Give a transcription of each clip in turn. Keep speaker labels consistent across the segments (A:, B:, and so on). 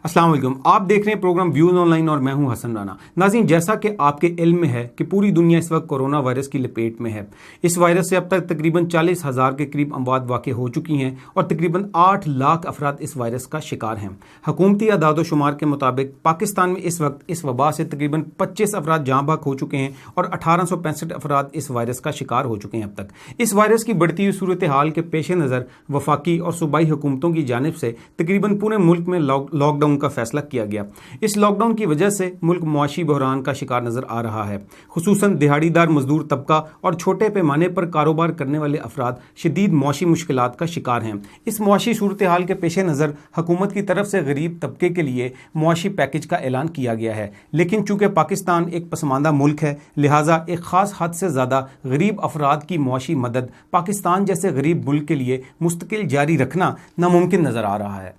A: السلام علیکم، آپ دیکھ رہے ہیں پروگرام ویوز آن لائن اور میں ہوں حسن رانا۔ ناظرین، جیسا کہ آپ کے علم میں ہے کہ پوری دنیا اس وقت کورونا وائرس کی لپیٹ میں ہے۔ اس وائرس سے اب تک تقریباً 40,000 کے قریب اموات واقع ہو چکی ہیں اور تقریباً 8 لاکھ افراد اس وائرس کا شکار ہیں۔ حکومتی اعداد و شمار کے مطابق پاکستان میں اس وقت اس وبا سے تقریباً 25 افراد جاں بحق ہو چکے ہیں اور 1865 افراد اس وائرس کا شکار ہو چکے ہیں اب تک۔ اس وائرس کی بڑھتی ہوئی صورتحال کے پیش نظر وفاقی اور صوبائی حکومتوں کی جانب سے تقریباً پورے ملک میں لاک ڈاؤن کا فیصلہ کیا گیا۔ اس لاک ڈاؤن کی وجہ سے ملک معاشی بحران کا شکار نظر آ رہا ہے۔ خصوصاً دہاڑی دار مزدور طبقہ اور چھوٹے پیمانے پر کاروبار کرنے والے افراد شدید معاشی مشکلات کا شکار ہیں۔ اس معاشی صورتحال کے پیش نظر حکومت کی طرف سے غریب طبقے کے لیے معاشی پیکج کا اعلان کیا گیا ہے، لیکن چونکہ پاکستان ایک پسماندہ ملک ہے، لہٰذا ایک خاص حد سے زیادہ غریب افراد کی معاشی مدد پاکستان جیسے غریب ملک کے لیے مستقل جاری رکھنا ناممکن نظر آ رہا ہے۔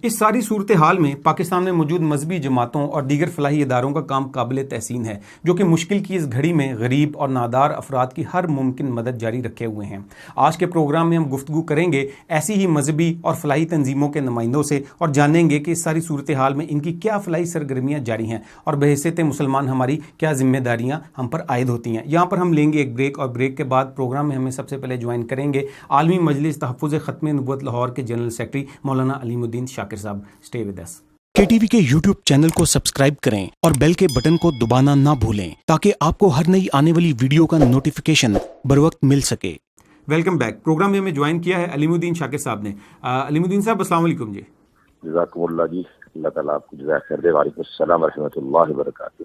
A: اس ساری صورتحال میں پاکستان میں موجود مذہبی جماعتوں اور دیگر فلاحی اداروں کا کام قابل تحسین ہے، جو کہ مشکل کی اس گھڑی میں غریب اور نادار افراد کی ہر ممکن مدد جاری رکھے ہوئے ہیں۔ آج کے پروگرام میں ہم گفتگو کریں گے ایسی ہی مذہبی اور فلاحی تنظیموں کے نمائندوں سے اور جانیں گے کہ اس ساری صورتحال میں ان کی کیا فلاحی سرگرمیاں جاری ہیں اور بحیثیت مسلمان ہماری کیا ذمہ داریاں ہم پر عائد ہوتی ہیں۔ یہاں پر ہم لیں گے ایک بریک، اور بریک کے بعد پروگرام میں ہمیں سب سے پہلے جوائن کریں گے عالمی مجلس تحفظ ختم نبوت لاہور کے جنرل سیکرٹری مولانا علیم الدین شاکر صاحب۔ Stay with us. K T وی کے یوٹیوب چینل کو سبسکرائب کریں اور بیل کے بٹن کو دبانا نہ بھولیں تاکہ آپ کو ہر نئی آنے والی ویڈیو کا نوٹیفیکیشن بروقت مل سکے۔ Welcome back. پروگرام میں ہمیں جوائن کیا ہے علیم الدین شاکر صاحب نے۔ علیم الدین صاحب السلام علیکم۔ جی
B: جزاکم اللہ جی، اللہ تعالیٰ آپ کو جزائے خیر دے۔ وعلیکم السلام ورحمۃ اللہ وبرکاتہ۔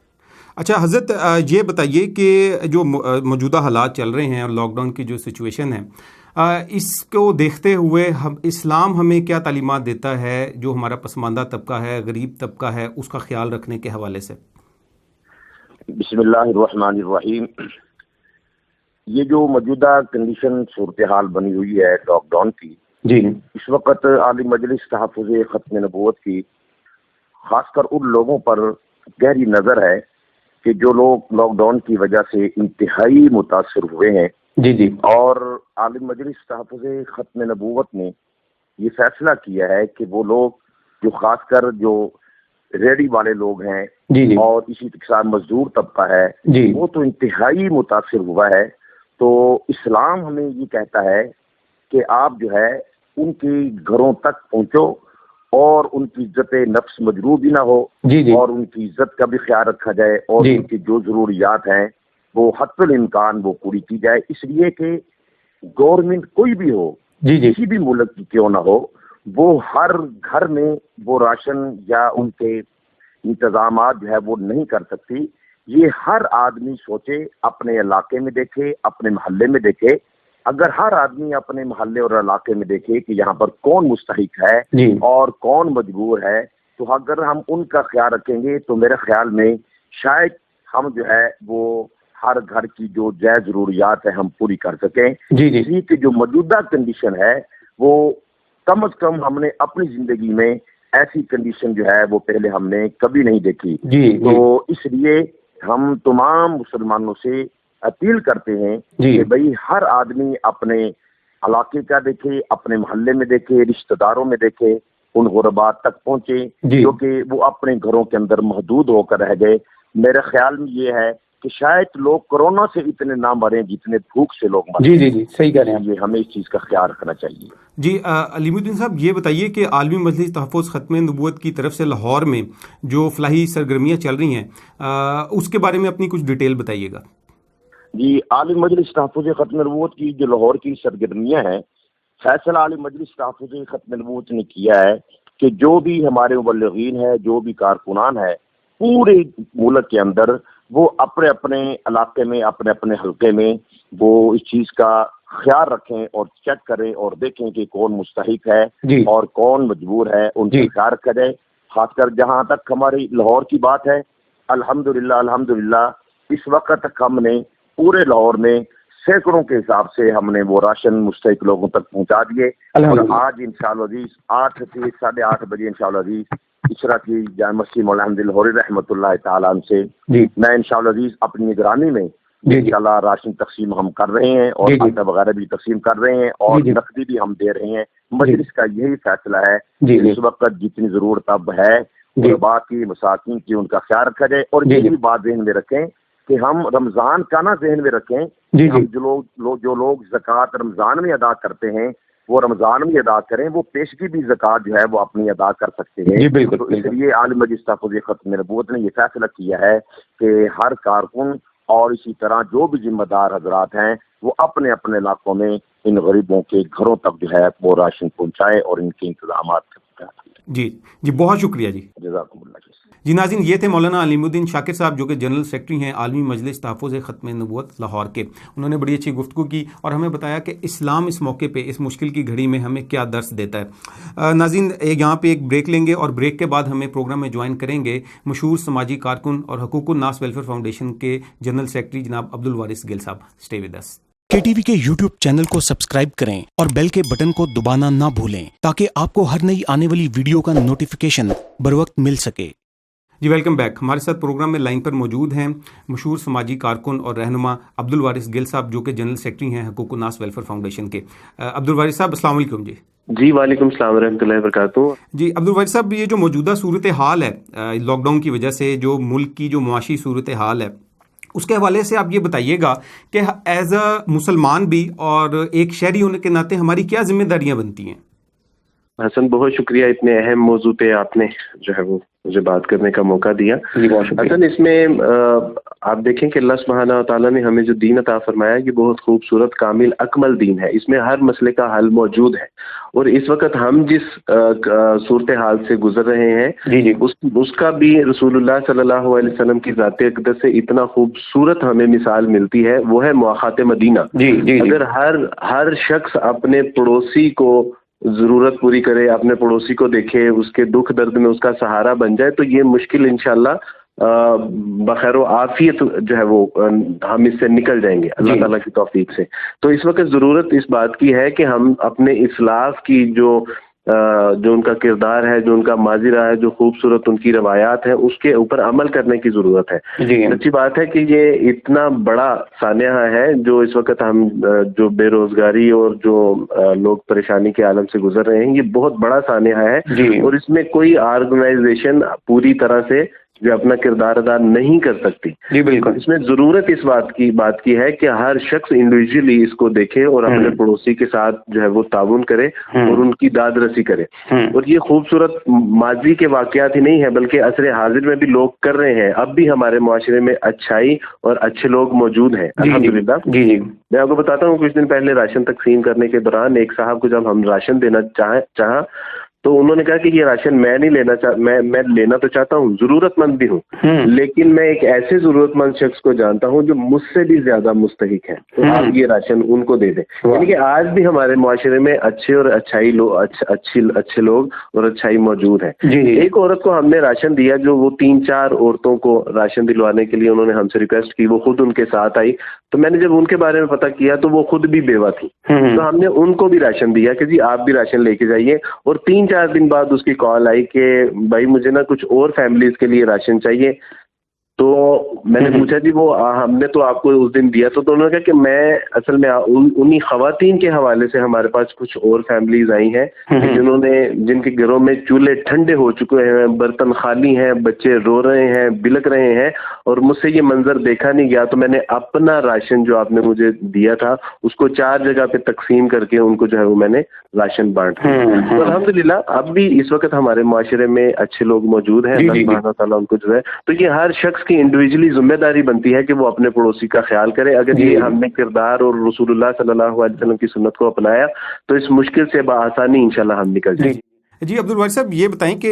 A: اچھا حضرت، یہ بتائیے کہ جو موجودہ حالات چل رہے ہیں اور لاک ڈاؤن کی جو سچویشن ہے، اس کو دیکھتے ہوئے اسلام ہمیں کیا تعلیمات دیتا ہے جو ہمارا پسماندہ طبقہ ہے، غریب طبقہ ہے، اس کا خیال رکھنے کے حوالے سے؟
B: بسم اللہ الرحمن الرحیم۔ یہ جو موجودہ کنڈیشن صورتحال بنی ہوئی ہے لاک ڈاؤن کی،
A: جی،
B: اس وقت عالی مجلس تحفظ ختم نبوت کی خاص کر ان لوگوں پر گہری نظر ہے کہ جو لوگ لاک ڈاؤن کی وجہ سے انتہائی متاثر ہوئے ہیں۔
A: جی جی،
B: اور عالم مجلس تحفظ ختم نبوت نے یہ فیصلہ کیا ہے کہ وہ لوگ جو خاص کر جو ریڑی والے لوگ ہیں
A: جی جی،
B: اور اسی طرح مزدور طبقہ ہے،
A: جی،
B: وہ تو انتہائی متاثر ہوا ہے۔ تو اسلام ہمیں یہ کہتا ہے کہ آپ جو ہے ان کے گھروں تک پہنچو اور ان کی عزت نفس مجروح بھی نہ ہو،
A: جی جی،
B: اور ان کی عزت کا بھی خیال رکھا جائے، اور
A: جی،
B: ان کی جو ضروریات ہیں وہ حتی الامکان وہ پوری کی جائے۔ اس لیے کہ گورنمنٹ کوئی بھی ہو،
A: جی جی،
B: کسی بھی ملک کی کیوں نہ ہو، وہ ہر گھر میں وہ راشن یا ان کے انتظامات جو ہے وہ نہیں کر سکتی۔ یہ ہر آدمی سوچے، اپنے علاقے میں دیکھے، اپنے محلے میں دیکھے۔ اگر ہر آدمی اپنے محلے اور علاقے میں دیکھے کہ یہاں پر کون مستحق ہے
A: جی،
B: اور کون مجبور ہے، تو اگر ہم ان کا خیال رکھیں گے تو میرے خیال میں شاید ہم جو ہے وہ ہر گھر کی جو جائز ضروریات ہیں ہم پوری کر سکیں۔
A: جی جی،
B: اسی کی جو موجودہ کنڈیشن ہے وہ کم از کم ہم نے اپنی زندگی میں ایسی کنڈیشن جو ہے وہ پہلے ہم نے کبھی نہیں دیکھی۔
A: جی،
B: تو اس لیے ہم تمام مسلمانوں سے اپیل کرتے ہیں
A: جی،
B: کہ بھئی ہر آدمی اپنے علاقے کا دیکھے، اپنے محلے میں دیکھے، رشتہ داروں میں دیکھے، ان غربات تک پہنچے
A: جی،
B: جو کہ وہ اپنے گھروں کے اندر محدود ہو کر رہ گئے۔ میرے خیال میں یہ ہے کہ شاید لوگ کورونا سے اتنے نہ مریں جتنے بھوک سے لوگ مریں۔
A: جی جی، جی، صحیح کہہ رہے ہیں۔
B: یہ ہمیں اس چیز کا خیال رکھنا چاہیے۔
A: جی علیم الدین صاحب، یہ بتائیے کہ عالمی مجلس تحفظ ختم نبوت کی طرف سے لاہور میں جو فلاحی سرگرمیاں چل رہی ہیں، اس کے بارے میں اپنی کچھ ڈیٹیل بتائیے گا۔
B: جی، عالم مجلس تحفظ ختم نبوت کی جو لاہور کی سرگرمیاں ہیں، فیصلہ عالم مجلس تحفظ ختم نبوت نے کیا ہے کہ جو بھی ہمارے مبلغین ہیں، جو بھی کارکنان ہیں پورے ملک کے اندر، وہ اپنے اپنے علاقے میں، اپنے اپنے حلقے میں وہ اس چیز کا خیال رکھیں اور چیک کریں اور دیکھیں کہ کون مستحق ہے
A: جی،
B: اور کون مجبور ہے، ان کا
A: جی،
B: خیال رکھا جائے۔ خاص کر جہاں تک ہماری لاہور کی بات ہے، الحمدللہ اس وقت تک ہم نے پورے لاہور میں سینکڑوں کے حساب سے ہم نے وہ راشن مستحق لوگوں تک پہنچا دیے۔ اور آج انشاءاللہ عزیز 8 سے 8:30 بجے انشاءاللہ عزیز اسرا کی جامع مسجد مولانا حمد لاہوری رحمۃ اللہ تعالیٰ عنہ سے
A: جی،
B: میں انشاءاللہ عزیز اپنی نگرانی میں इंशाल्लाह राशन तकसीम हम कर रहे हैं और आटा वगैरह भी तकसीम कर रहे हैं और नकदी भी हम दे रहे हैं। मजलिस का यही फैसला है कि इस वक्त जितनी जरूरत अब है गुरबा की, मसाकिन की, उनका ख्याल रखा जाए। और ये भी बात ज़हन में रखें कि हम रमज़ान का ना ज़हन में रखें कि हम जो लोग ज़कात रमज़ान में अदा करते हैं वो रमज़ान में अदा करें, वो पेशगी भी ज़कात जो है वो अपनी अदा कर सकते हैं। तो इसलिए आलिम मजलिस तहफ़्फ़ुज़ ख़त्म नबूवत ने ये फैसला किया है कि हर कारकुन और इसी तरह जो भी जिम्मेदार हजरात हैं वो अपने अपने इलाकों में इन गरीबों के घरों तक जो है वो राशन पहुँचाए और इनके इंतजाम।
A: जी बहुत शुक्रिया जी।
B: जज़ाकुमुल्लाह।
A: जी नाज़रीन, ये थे मौलाना अलीमुद्दीन शाकिर साहब जो कि जनरल सेक्रेटरी हैं आलमी मजलिस तहफ़्फ़ुज़ ख़त्म नबूवत लाहौर के। उन्होंने बड़ी अच्छी गुफ्तगू की और हमें बताया कि इस्लाम इस मौके पे, इस मुश्किल की घड़ी में हमें क्या दर्स देता है। नाज़रीन, यहाँ पे एक ब्रेक लेंगे और ब्रेक के बाद हमें प्रोग्राम में ज्वाइन करेंगे मशहूर समाजी कारकुन और हकूक़ुन नास वेलफेयर फाउंडेशन के जनरल सेक्रेटरी जनाब अब्दुल वारिस गिल साहब। Stay with us.
C: KTV के YouTube चैनल को सब्सक्राइब करें और बेल के बटन को दबाना ना भूलें ताकि आपको हर नई आने वाली वीडियो का नोटिफिकेशन बरवक्त मिल सके।
A: जी वेलकम बैक। हमारे साथ प्रोग्राम में लाइन पर मौजूद हैं मशहूर समाजी कारकुन और रहनुमा अब्दुल वारिस गिल साहब जो कि जनरल सेक्रेटरी हैं हकूक़ुन नास वेलफेयर फाउंडेशन के। अब्दुल वारिस साहब अस्सलाम वालेकुम।
D: जी वालेकुम सलाम रहमतुल्लाहि व बरकातुहू।
A: जी अब्दुल वारिस साहब, ये जो मौजूदा सूरत हाल है लॉकडाउन की वजह से, जो मुल्क की जो मुआशी सूरत हाल है, उसके हवाले से आप ये बताइएगा कि एज अ मुसलमान भी और एक शहरी होने के नाते हमारी क्या जिम्मेदारियां बनती हैं।
D: हसन, बहुत शुक्रिया, इतने अहम मौजू पे आपने जो है वो मुझे बात करने का मौका दिया। हसन, इसमें आप देखें कि अल्लाह सुब्हानहू व तआला ने हमें जो दीन अता फरमाया ये बहुत खूबसूरत, कामिल, अकमल दीन है। इसमें हर मसले का हल मौजूद है और इस वक्त हम जिस सूरत हाल से गुजर रहे हैं उसका भी रसूलुल्लाह सल्लल्लाहु अलैहि वसल्लम की ज़ात अक़दस से इतना खूबसूरत हमें मिसाल मिलती है, वो है मुआख़ात मदीना। अगर हर शख्स अपने पड़ोसी को जरूरत पूरी करे, अपने पड़ोसी को देखे, उसके दुख दर्द में उसका सहारा बन जाए, तो ये मुश्किल इंशाअल्लाह बखैर व आफियत जो है वो हम इससे निकल जाएंगे अल्लाह ताला की तौफीक से। तो इस वक्त जरूरत इस बात की है कि हम अपने इस्लाफ की जो उनका किरदार है, जो उनका माजी रहा है, जो खूबसूरत उनकी रवायात है, उसके ऊपर अमल करने की जरूरत है। सच्ची बात है कि ये इतना बड़ा सानिया है जो इस वक्त हम जो बेरोजगारी और जो लोग परेशानी के आलम से गुजर रहे हैं, ये बहुत बड़ा सानिया है और इसमें कोई ऑर्गेनाइजेशन पूरी तरह से जो अपना किरदार अदा नहीं कर सकती। जी बिल्कुल। इसमें जरूरत इस बात की है कि हर शख्स इंडिविजुअली इसको देखे और अपने पड़ोसी के साथ जो है वो ताउन करे और उनकी दाद रसी करे। और ये खूबसूरत माजी के वाकयात ही नहीं है बल्कि असर हाजिर में भी लोग कर रहे हैं। अब भी हमारे मुआशरे में अच्छाई और अच्छे लोग मौजूद हैं अल्हम्दुलिल्लाह। जी मैं आपको बताता हूँ, कुछ दिन पहले राशन तकसीम करने के दौरान एक साहब को जब हम राशन देना चाहा तो उन्होंने कहा कि ये राशन मैं नहीं लेना मैं लेना तो चाहता हूँ, जरूरतमंद भी हूँ, लेकिन मैं एक ऐसे जरूरतमंद शख्स को जानता हूँ जो मुझसे भी ज्यादा मुस्तहिक है, तो आप ये राशन उनको दे दें। यानी कि आज भी हमारे मुआशरे में अच्छे और अच्छे लोग और अच्छाई मौजूद है। एक औरत को हमने राशन दिया, जो वो 3-4 औरतों को राशन दिलवाने के लिए उन्होंने हमसे रिक्वेस्ट की, वो खुद उनके साथ आई। तो मैंने जब उनके बारे में पता किया तो वो खुद भी बेवा थी, तो हमने उनको भी राशन दिया कि जी आप भी राशन लेके जाइए। और 3-4 दिन बाद उसकी कॉल आई कि भाई मुझे ना कुछ और फैमिलीज के लिए राशन चाहिए। तो मैंने पूछा जी वो हमने तो आपको उस दिन दिया, तो उन्होंने कहा कि मैं असल में उन्हीं खवातीन के हवाले से हमारे पास कुछ और फैमिलीज आई हैं जिनके घरों में चूल्हे ठंडे हो चुके हैं, बर्तन खाली हैं, बच्चे रो रहे हैं, बिलक रहे हैं और मुझसे ये मंजर देखा नहीं गया। तो मैंने अपना राशन जो आपने मुझे दिया था उसको 4 जगह पे तकसीम करके उनको जो है वो मैंने राशन बांट दिया। तो अल्हम्दुलिल्लाह अब भी इस वक्त हमारे मुआशरे में अच्छे लोग मौजूद हैं, अल्लाह सुब्हानहू व तआला उनको जो है। तो ये हर शख्स की इंडिविजुअली जिम्मेदारी बनती है कि वो अपने पड़ोसी का ख्याल करे। अगर ये हमने किरदार और रसूलुल्लाह सल्लल्लाहु अलैहि वसल्लम की सुन्नत को अपनाया तो इस मुश्किल से बआसानी इंशाल्लाह हम निकल जाएंगे।
A: जी अब्दुल वारिस साहब, ये बताएं कि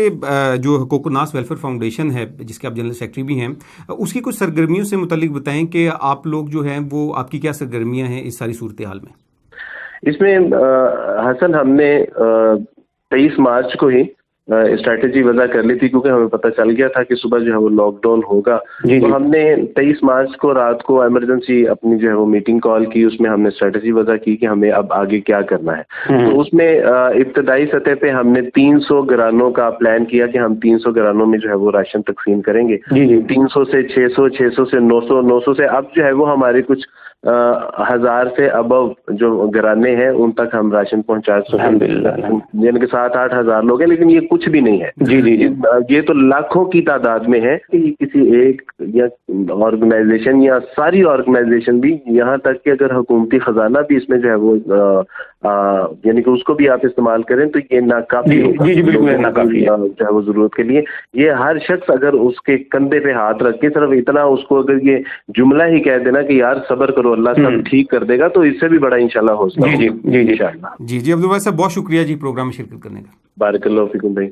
A: जो हकूक़ुन नास वेलफेयर फाउंडेशन है जिसके आप जनरल सेक्रेटरी भी हैं, उसकी कुछ सरगर्मियों से मुतालिक बताएं कि आप लोग जो हैं वो आपकी क्या सरगर्मियां हैं इस सारी सूरत हाल में।
D: इसमें हसन हमने 23 मार्च को ही स्ट्रैटेजी वजह कर ली थी, क्योंकि हमें पता चल गया था कि सुबह जो है वो लॉकडाउन होगा। तो हमने 23 मार्च को रात को इमरजेंसी अपनी जो है वो मीटिंग कॉल की, उसमें हमने स्ट्रैटेजी वजह की कि हमें अब आगे क्या करना है। तो उसमें इब्तदाई सतह पे हमने 300 घरानों का प्लान किया कि हम 300 घरानों में जो है वो राशन तकसीम करेंगे। 300 से 600, 600 से 900, 900 से अब जो है वो हमारे कुछ 1000 से अबव जो घराने हैं उन तक हम राशन पहुंचा सकते हैं, यानी कि 7-8 हजार लोग हैं, लेकिन ये कुछ भी नहीं है। ये तो लाखों की तादाद में है कि किसी एक या ऑर्गेनाइजेशन या सारी ऑर्गेनाइजेशन भी, यहाँ तक कि अगर हुकूमती खजाना भी इसमें जो है वो यानी कि उसको भी आप इस्तेमाल करें तो ये नाकाफी होगा। बिल्कुल नाकाफी है जो है वो जरूरत के लिए। ये हर शख्स अगर उसके कंधे पे हाथ रख के सिर्फ इतना उसको अगर ये जुमला ही कह देना कि यार सब्र करो, अल्लाह सब ठीक कर देगा, तो इससे भी बड़ा इंशाल्लाह हौसला। जी
A: अब्दुल वाहिद साहब, बहुत शुक्रिया जी प्रोग्राम में शिरकत करने का।
D: बारकल्लाहु फीकुम भाई।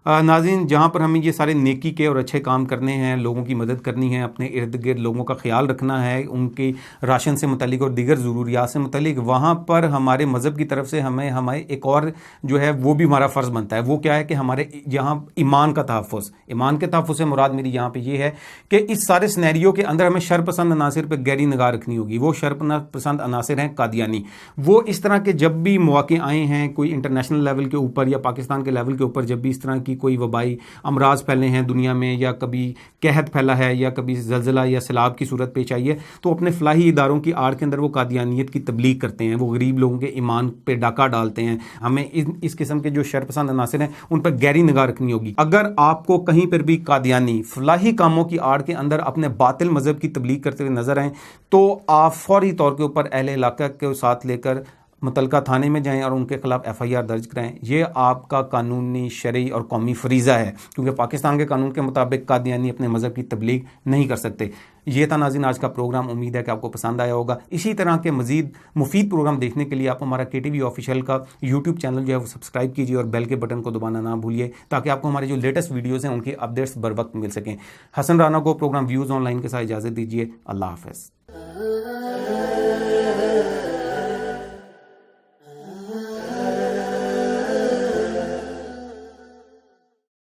A: नाज़रीन, जहाँ पर हमें ये सारे नेकी के और अच्छे काम करने हैं, लोगों की मदद करनी है, अपने इर्द गिर्द लोगों का ख्याल रखना है, उनके राशन से मुतल्लिक और दीगर ज़रूरियात से मुतल्लिक, वहाँ पर हमारे मज़हब की तरफ से हमें एक और जो है वो भी हमारा फ़र्ज़ बनता है। वो क्या है कि हमारे यहाँ ईमान का तहफ़्फ़ुज़, ईमान के तहफ़्फ़ुज़ से मुराद मेरी यहाँ पे ये है कि इस सारे सिनेरियो के अंदर हमें शरपसंद अनासर पर गहरी निगाह रखनी होगी। वो शरपसंद अनासर हैं कादियानी। वो इस तरह के जब भी मौके आए हैं, कोई इंटरनेशनल लेवल के ऊपर या पाकिस्तान के लेवल के ऊपर, जब भी इस तरह की कोई वबाई अमराज फैले हैं दुनिया में, या कभी कहत फैला है, या कभी ज़लज़ला या सैलाब की सूरत पेश आई है, तो अपने फलाही इदारों की आड़ के अंदर वो कादियानियत की तबलीग करते हैं, वो गरीब लोगों के ईमान पे डाका डालते हैं। हमें इस किस्म के जो शरपसंद अनासर हैं उन पर गहरी निगाह रखनी होगी। अगर आपको कहीं पर भी कादियानी फलाही कामों की आड़ के अंदर अपने बातिल मज़हब की तबलीग करते हुए नजर आएँ, तो आप फौरी तौर के ऊपर अहले इलाका के साथ लेकर मुतलका थाने में जाएं और उनके खिलाफ FIR दर्ज कराएं। ये आपका कानूनी, शरई और कौमी फरीज़ा है, क्योंकि पाकिस्तान के कानून के मुताबिक कादियानी अपने मज़हब की तबलीग नहीं कर सकते। ये था नाज़रीन आज का प्रोग्राम। उम्मीद है कि आपको पसंद आया होगा। इसी तरह के मज़ीद मुफीद प्रोग्राम देखने के लिए आप हमारा KTV ऑफिशियल का YouTube चैनल जो है वो सब्सक्राइब कीजिए और बेल के बटन को दबाना ना भूलिए, ताकि आपको हमारे जो लेटेस्ट वीडियोज़ हैं उनकी अपडेट्स बर वक्त मिल सकें। हसन राना को प्रोग्राम व्यूज़ ऑनलाइन के साथ इजाज़त दीजिए। अल्लाह हाफ़िज़।